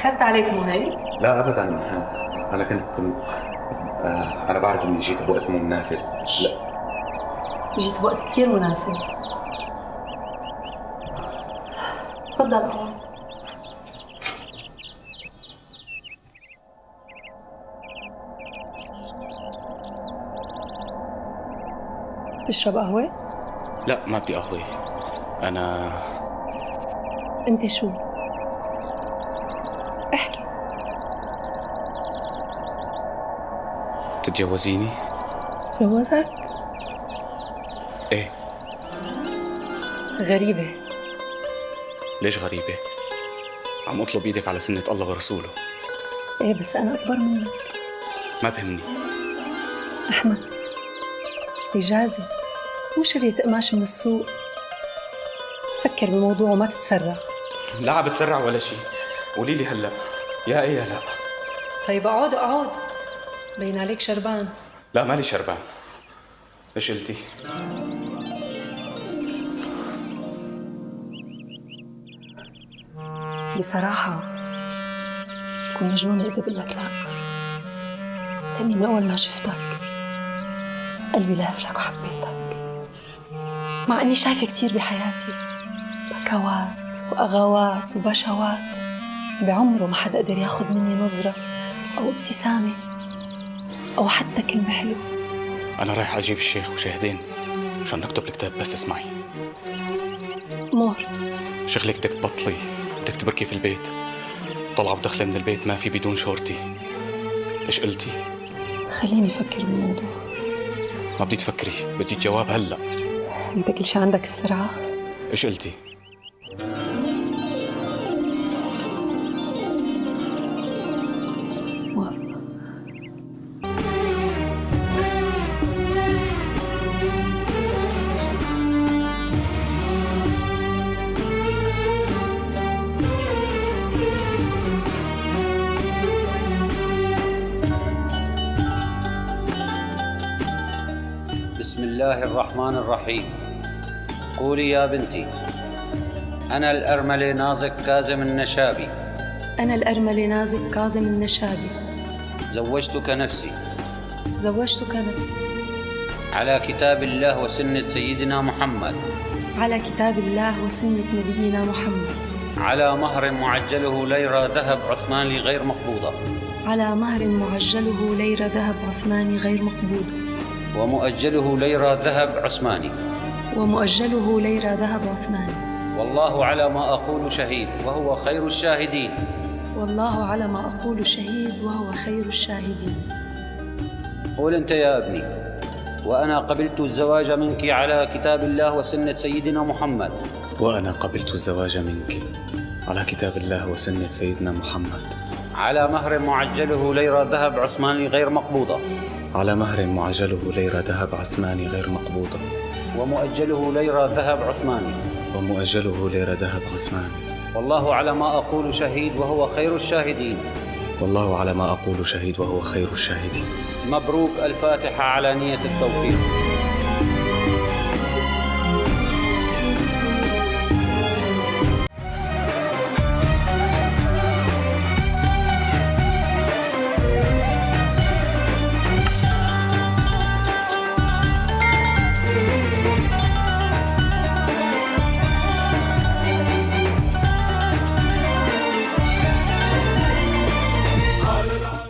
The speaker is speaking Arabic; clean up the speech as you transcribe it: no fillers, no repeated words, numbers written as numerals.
أخرت عليك مو هيك؟ لا ابدا. انا كنت انا بعرف اني جيت بوقت مو مناسب. لا جيت بوقت كتير مناسب. تفضل اقعد. تشرب قهوة؟ لا ما بدي قهوه. انا انت شو؟ احكي. تتجوزيني؟ جوازك؟ ايه. غريبة. ليش غريبه؟ عم اطلب ايدك على سنه الله ورسوله. ايه بس أنا أكبر منك. ما بهمني. أحمد، إجازة مو شريط قماش من السوق. فكر بالموضوع وما تتسرع. لا عم بتسرع ولا شيء. قولي لي هلا يا ايه يا لا. طيب اقعد اقعد، بين عليك شربان. لا مالي شربان. ايش قلتي؟ بصراحة بكون مجنونة إذا بقول لك لا، لأني من أول ما شفتك قلبي لهف لك وحبيتك، مع إني شايفة كتير بحياتي بكوات وأغوات وبشوات بعمره ما حدا قدر ياخد مني نظرة أو ابتسامة أو حتى كلمة حلوة. انا رايح اجيب الشيخ وشاهدين مشان نكتب الكتاب. بس اسمعي مور، شغلك بدك تبطلي، بدك تبركي في البيت. طلعة ودخلة من البيت ما في بدون شورتي. ايش قلتي؟ خليني أفكر بالموضوع. ما بدي تفكري، بدي الجواب هلا. أنت كل شي عندك بسرعة. ايش قلتي؟ موافقة. بسم الله الرحمن الرحيم. قولي يا بنتي: أنا الأرملة نازك كاظم النشابي أنا الأرملة نازك كاظم النشابي زوجتك نفسي زوجتك نفسي على كتاب الله وسنة سيدنا محمد، على كتاب الله وسنة نبينا محمد، على مهر معجله ليرة ذهب عثماني غير مقبوضة، على مهر معجله ليرة ذهب عثماني غير مقبوضة، ومؤجله ليرة ذهب عثماني، ومؤجله ليرة ذهب عثماني. والله على ما أقول شهيد وهو خير الشاهدين. والله على ما أقول شهيد وهو خير الشاهدين. قول أنت يا ابني: وأنا قبلت الزواج منك على كتاب الله وسنة سيدنا محمد. وأنا قبلت الزواج منك على كتاب الله وسنة سيدنا محمد، على مهر معجله ليرة ذهب عثماني غير مقبوضة، على مهر معجله ليرة ذهب عثماني غير مقبوضة، ومؤجله ليرة ذهب عثماني، ومؤجله ليرة ذهب عثماني. والله على ما أقول شهيد وهو خير الشاهدين. والله على ما أقول شهيد وهو خير الشاهدين. مبروك. الفاتحة على نية التوفيق.